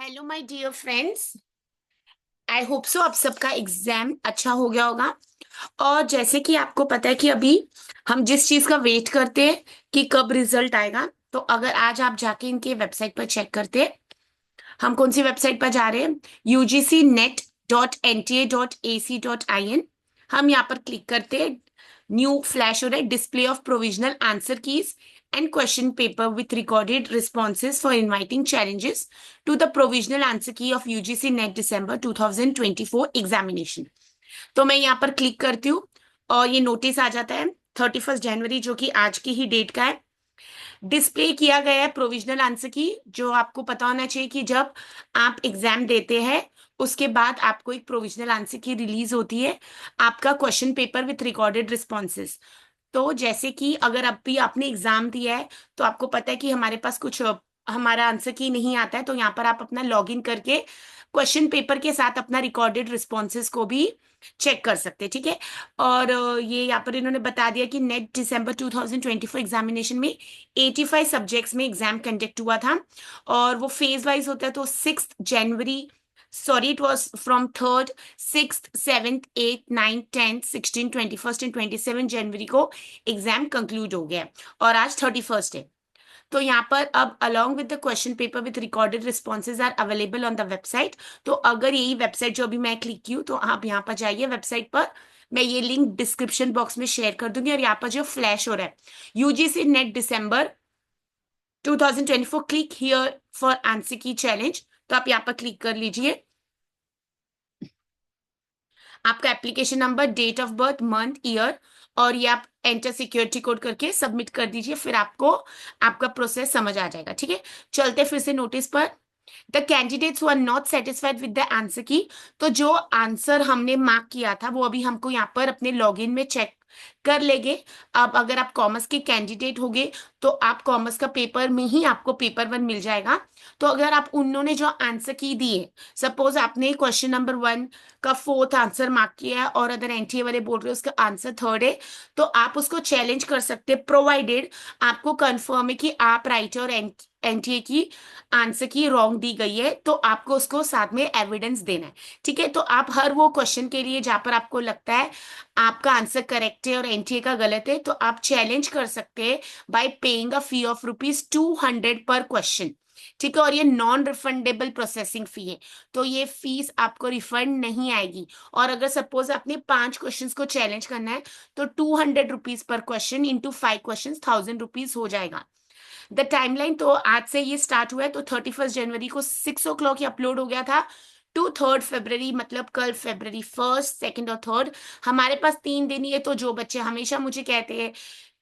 Hello my dear friends. I hope so आप सबका exam अच्छा हो गया होगा। और जैसे कि आपको पता है कि अभी हम जिस चीज का वेट करते हैं कि कब रिजल्ट आएगा, तो अगर आज आप जाके इनके वेबसाइट पर चेक करते हैं। हम कौन सी वेबसाइट पर जा रहे हैं? ugcnet.nta.ac.in। हम यहाँ पर क्लिक करते हैं। न्यू फ्लैश हो रहा है, display of provisional answer keys and question paper with recorded responses for inviting challenges to the provisional answer key of UGC NET December 2024 examination. तो मैं यहाँ पर क्लिक करती हूँ और ये नोटिस आ जाता है 31 जनवरी, जो कि आज की ही डेट का है। डिस्प्ले किया गया है प्रोविजनल आंसर की। जो आपको पता होना चाहिए कि जब आप एग्जाम देते हैं उसके बाद आपको एक प्रोविजनल आंसर की रिलीज होती है, आपका question paper with recorded responses. तो जैसे कि अगर अभी आपने एग्जाम दिया है तो आपको पता है कि हमारे पास कुछ हमारा आंसर की नहीं आता है, तो यहाँ पर आप अपना लॉगिन करके क्वेश्चन पेपर के साथ अपना रिकॉर्डेड रिस्पॉन्सेज को भी चेक कर सकते हैं। ठीक है। और ये यहाँ पर इन्होंने बता दिया कि नेट दिसंबर 2024 एग्जामिनेशन में 85 सब्जेक्ट्स में एग्जाम कंडक्ट हुआ था और वो फेज वाइज होता है। तो 6 जनवरी, sorry, it was from 3rd, 6th, 7th, 8th, 9th, 10th, 16th, 21st and 27 जनवरी को एग्जाम कंक्लूड हो गया है और आज 31st है। तो यहाँ पर अब along with the question paper with recorded responses are available on the website. तो अगर यही वेबसाइट जो अभी मैं क्लिक की हूँ तो आप यहाँ पर जाइए वेबसाइट पर। मैं ये लिंक डिस्क्रिप्शन बॉक्स में शेयर कर दूंगी और यहाँ पर जो फ्लैश हो रहा है UGC NET December 2024 click here for answer key challenge, तो आप यहाँ पर क्लिक कर लीजिए। आपका application number, date of birth, month, year और ये आप एंटर सिक्योरिटी कोड करके सबमिट कर दीजिए। फिर आपको आपका प्रोसेस समझ आ जाएगा। ठीक है। चलते फिर से नोटिस पर। The candidates who are not satisfied with the answer key. तो जो आंसर हमने मार्क किया था वो अभी हमको यहाँ पर अपने लॉगिन में चेक कर लेंगे। अब अगर आप कॉमर्स के कैंडिडेट होगे तो आप कॉमर्स का पेपर में ही आपको पेपर 1 मिल जाएगा। तो अगर आप उन्होंने जो आंसर की दिए, सपोज आपने क्वेश्चन नंबर 1 का 4th आंसर मार्क किया है और अगर एनटीए वाले बोल रहे हो उसका आंसर 3rd है, तो आप उसको चैलेंज कर सकते हैं प्रोवाइडेड आपको कंफर्म है कि आप राइट और एनटीए की आंसर की रॉन्ग दी गई है, तो आपको उसको साथ में एविडेंस देना है। ठीक है। तो आप हर वो क्वेश्चन के लिए जहां पर आपको लगता है आपका आंसर करेक्ट है और एनटीए का गलत है, तो आप चैलेंज कर सकते हैं bye paying a fee of ₹200 पर क्वेश्चन। ठीक है। और ये नॉन रिफंडेबल प्रोसेसिंग फी है, तो ये फीस आपको रिफंड नहीं आएगी। और अगर सपोज आपने 5 क्वेश्चंस को चैलेंज करना है तो ₹200 पर क्वेश्चन इंटू 5 क्वेश्चन ₹1000 हो जाएगा। द टाइमलाइन, तो आज से ये स्टार्ट हुआ है, तो 31 जनवरी को 6 o'clock ही अपलोड हो गया था टू 3rd फरवरी, मतलब कल February 1st, 2nd और 3rd। हमारे पास 3 दिन ही है। तो जो बच्चे हमेशा मुझे कहते हैं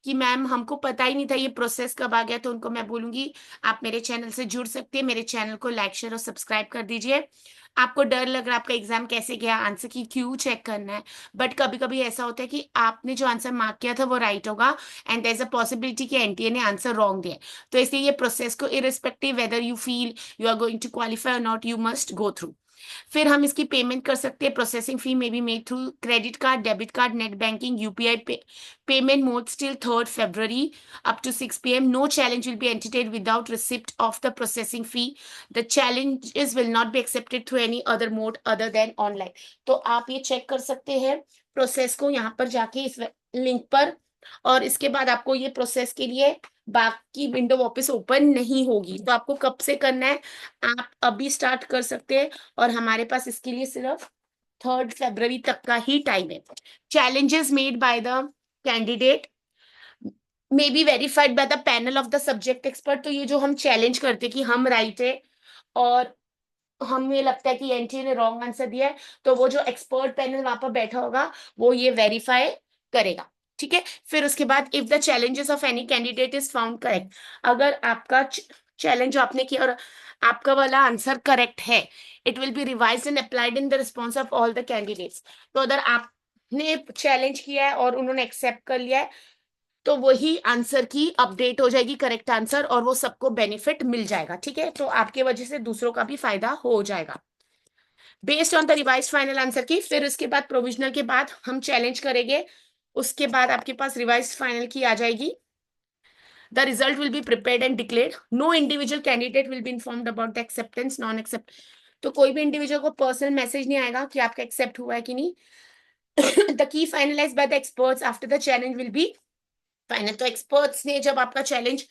कि मैम हमको पता ही नहीं था ये प्रोसेस कब आ गया, तो उनको मैं बोलूंगी आप मेरे चैनल से जुड़ सकते हैं। मेरे चैनल को लाइक, शेयर और सब्सक्राइब कर दीजिए। आपको डर लग रहा है आपका एग्जाम कैसे गया, आंसर की क्यों चेक करना है, बट कभी कभी ऐसा होता है कि आपने जो आंसर मार्क किया था वो राइट होगा and there is a possibility कि एनटीए ने आंसर रॉन्ग दिया है। तो इसलिए ये प्रोसेस को irrespective whether you feel you are going to qualify और not, you must go through. फिर हम इसकी पेमेंट कर सकते हैं। प्रोसेसिंग फी में be made through credit card, debit card, net banking, UPI payment mode still 3rd February up to 6 p.m. No challenge will be entertained without receipt of the processing fee. The challenges will not be accepted through any other mode other than online. तो आप ये check कर सकते हैं process को यहाँ पर जाके इस लिंक पर। और इसके बाद आपको ये प्रोसेस के लिए बाकी विंडो वापस ओपन नहीं होगी। तो आपको कब से करना है, आप अभी स्टार्ट कर सकते हैं और हमारे पास इसके लिए सिर्फ 3rd February तक का ही टाइम है। Challenges made by the candidate may be verified by the panel of the subject expert. तो ये जो हम चैलेंज करते कि हम राइट है और हमें लगता है कि एनटीए ने रॉन्ग आंसर दिया है, तो वो जो एक्सपर्ट पैनल वहां पर बैठा होगा वो ये वेरीफाई करेगा। ठीक है। फिर उसके बाद if the challenges of any candidate is found correct, अगर आपका चैलेंज जो आपने किया और आपका वाला आंसर करेक्ट है, it will be revise and applied in the response of all the candidates. तो अगर आपने चैलेंज किया है और उन्होंने एक्सेप्ट कर लिया है तो वही आंसर की अपडेट हो जाएगी करेक्ट आंसर और वो सबको बेनिफिट मिल जाएगा। ठीक है। तो आपके वजह से दूसरों का भी फायदा हो जाएगा based on the revise final answer की। फिर उसके बाद प्रोविजनल के बाद हम चैलेंज करेंगे, उसके बाद आपके पास रिवाइज फाइनल की आ जाएगी। The result will be prepared and declared. No individual candidate will be informed about the acceptance, non accept. तो कोई भी इंडिविजुअल को पर्सनल मैसेज नहीं आएगा कि आपका एक्सेप्ट हुआ है कि नहीं. The key finalize by the experts after the challenge will be final. तो एक्सपर्ट्स ने जब आपका चैलेंज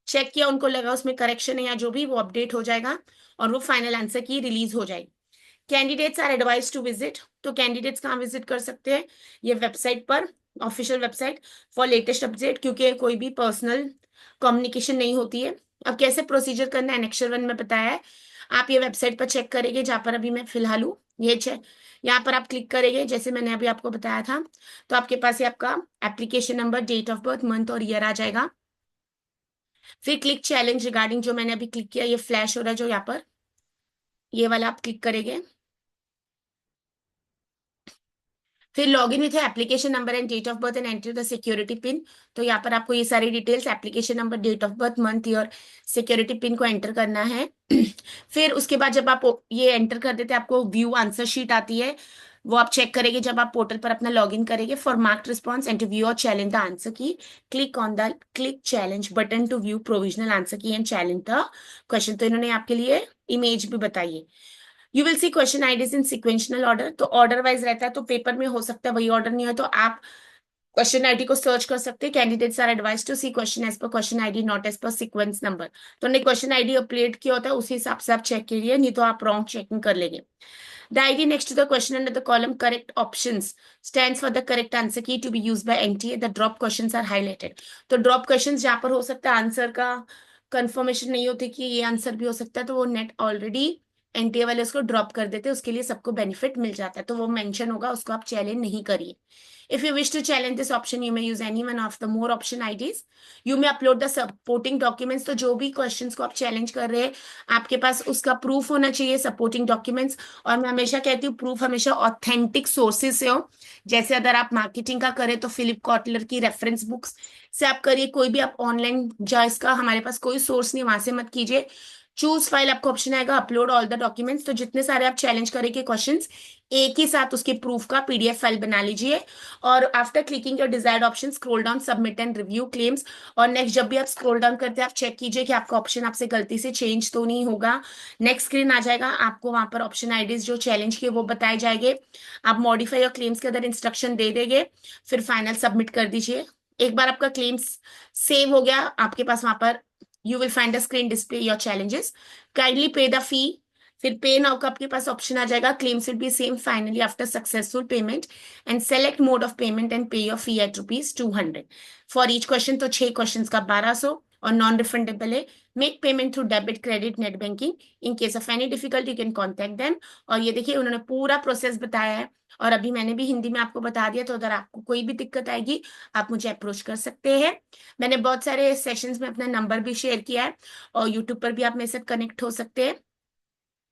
चेक किया, उनको लगा उसमें करेक्शन है या जो भी, वो अपडेट हो जाएगा और वो फाइनल आंसर की रिलीज हो जाएगी. Candidates are advise to visit. तो कैंडिडेट्स कहाँ विजिट कर सकते हैं? ये वेबसाइट पर, official website for latest update, क्योंकि कोई भी पर्सनल कम्युनिकेशन नहीं होती है. अब कैसे प्रोसीजर करना है एनेक्चर 1 में बताया है. आप ये वेबसाइट पर चेक करेंगे जहां पर अभी मैं फिलहाल हूँ. ये चेक, यहाँ पर आप क्लिक करेंगे जैसे मैंने अभी आपको बताया था. तो आपके पास ये आपका application number, date of birth, month और ईयर आ जाएगा. फिर क्लिक चैलेंज रिगार्डिंग, जो मैंने अभी क्लिक किया, ये फ्लैश हो रहा है जो यहाँ पर, ये वाला आप क्लिक करेंगे. फिर log in with application number and date of birth and enter the security pin. तो यहाँ पर आपको ये सारी details, application number, date of birth, month, year, security pin को एंटर करना है. फिर उसके बाद जब आप ये एंटर कर देते हैं, आपको व्यू आंसर शीट आती है. वो आप चेक करेंगे जब आप पोर्टल पर अपना लॉग इन करेंगे. For mark response and to view और challenge the answer key, click on the click challenge button to view provisional answer key and challenge the question. तो इन्होंने आपके लिए इमेज भी बताई है. You will see question IDs in sequential order. तो order wise रहता है, तो पेपर में हो सकता है वही ऑर्डर नहीं हो, तो आप क्वेश्चन आईडी को सर्च कर सकते हैं. Candidates are advise to see question as per question ID, not as per sequence number. तो उन्हें क्वेश्चन आईडी अपडेट किया होता है, उसी हिसाब से आप चेक कीजिए, नहीं तो आप रॉन्ग चेकिंग कर लेंगे. The ID next to the question under the column correct options stands for the correct answer key to be used by NTA. The drop questions are highlighted. तो drop questions जहाँ पर हो सकता है answer का confirmation नहीं होती कि ये आंसर भी हो सकता है, तो वो नेट ऑलरेडी एनटीए वाले उसको ड्रॉप कर देते हैं. उसके लिए सबको बेनिफिट मिल जाता है, तो वो मेंशन होगा, उसको आप चैलेंज नहीं करिए. If you wish to challenge this option, you may use any one of the more option IDs. You may upload the supporting documents. तो जो भी क्वेश्चंस को आप चैलेंज कर रहे हैं, आपके पास उसका प्रूफ होना चाहिए, सपोर्टिंग डॉक्यूमेंट्स. और मैं हमेशा कहती हूँ प्रूफ हमेशा ऑथेंटिक सोर्सेज से हो. जैसे अगर आप मार्केटिंग का करें तो फिलिप कॉटलर की रेफरेंस बुक्स से आप करिए. कोई भी आप ऑनलाइन जा, इसका हमारे पास कोई सोर्स नहीं, वहां से मत कीजिए. चूज फाइल आपको ऑप्शन आएगा, अपलोड ऑल द डॉक्यूमेंट्स. तो जितने सारे आप चैलेंज करेंगे क्वेश्चंस, एक ही साथ उसके प्रूफ का पीडीएफ फाइल बना लीजिए. और after clicking your desired option, scroll down, submit and review claims. और नेक्स्ट जब भी आप स्क्रॉल डाउन करते हैं, आप चेक कीजिए कि आपका ऑप्शन आपसे गलती से चेंज तो नहीं होगा. नेक्स्ट स्क्रीन आ जाएगा, आपको वहां पर ऑप्शन आईडीज जो चैलेंज किए वो बताए जाएंगे. आप मॉडिफाई और क्लेम्स के अंदर इंस्ट्रक्शन दे देंगे, फिर फाइनल सबमिट कर दीजिए. एक बार आपका क्लेम्स सेव हो गया आपके पास, वहां पर you will find the screen display your challenges. Kindly pay the fee. फिर पे नाउ का आपके पास ऑप्शन आ जाएगा. Claims will be same finally after successful payment and select mode of payment and pay your fee at ₹200 for each question. तो 6 question का 1200 और non refundable है. Make payment through debit, credit, net banking. In case of any difficulty you can contact them. और ये देखिए उन्होंने पूरा process बताया है, और अभी मैंने भी हिंदी में आपको बता दिया. तो अगर आपको कोई भी दिक्कत आएगी, आप मुझे अप्रोच कर सकते हैं. मैंने बहुत सारे सेशंस में अपना नंबर भी शेयर किया है, और यूट्यूब पर भी आप मेरे साथ कनेक्ट हो सकते हैं.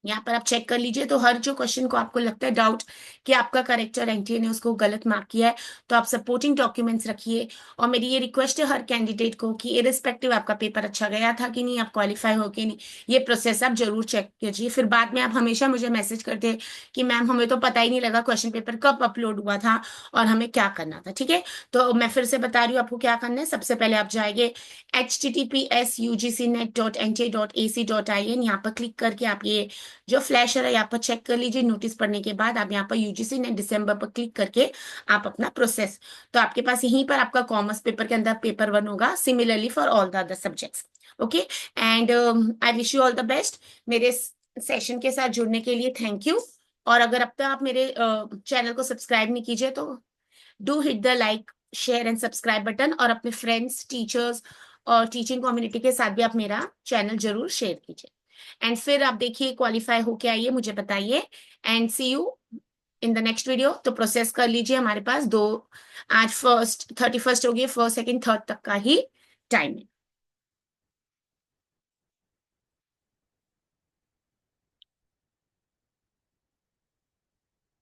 यहाँ पर आप चेक कर लीजिए. तो हर जो क्वेश्चन को आपको लगता है डाउट कि आपका करेक्टर एनटीए ने उसको गलत मार्क किया है, तो आप सपोर्टिंग डॉक्यूमेंट्स रखिए. और मेरी ये रिक्वेस्ट है हर कैंडिडेट को कि इरिस्पेक्टिव आपका पेपर अच्छा गया था कि नहीं, आप क्वालिफाई हो कि नहीं, ये प्रोसेस आप जरूर चेक कीजिए. फिर बाद में आप हमेशा मुझे मैसेज करते हैं कि मैम हमें तो पता ही नहीं लगा क्वेश्चन पेपर कब अपलोड हुआ था और हमें क्या करना था. ठीक है, तो मैं फिर से बता रही हूँ आपको क्या करना है. सबसे पहले आप जाएंगे https://ugcnet.nta.ac.in. यहाँ पर क्लिक करके आप ये जो फ्लैशर है यहाँ पर चेक कर लीजिए. नोटिस पढ़ने के बाद आप यहाँ पर यूजीसी ने दिसंबर पर क्लिक करके आप अपना प्रोसेस, तो आपके पास यहीं पर आपका कॉमर्स पेपर के अंदर पेपर 1 होगा. Similarly for all the other subjects. Okay, and I wish you all the best. मेरे सेशन के साथ जुड़ने के लिए थैंक यू. और अगर अब तक आप मेरे चैनल को सब्सक्राइब नहीं कीजिए तो do hit the like, share and subscribe button. और अपने फ्रेंड्स, टीचर्स और टीचिंग कम्युनिटी के साथ भी आप मेरा चैनल जरूर शेयर कीजिए. एंड फिर आप देखिए क्वालिफाई होके आइए, मुझे बताइए. And see you in the next video. तो प्रोसेस कर लीजिए. हमारे पास आज 31st हो गई, 1st, 2nd, 3rd तक का ही टाइम है.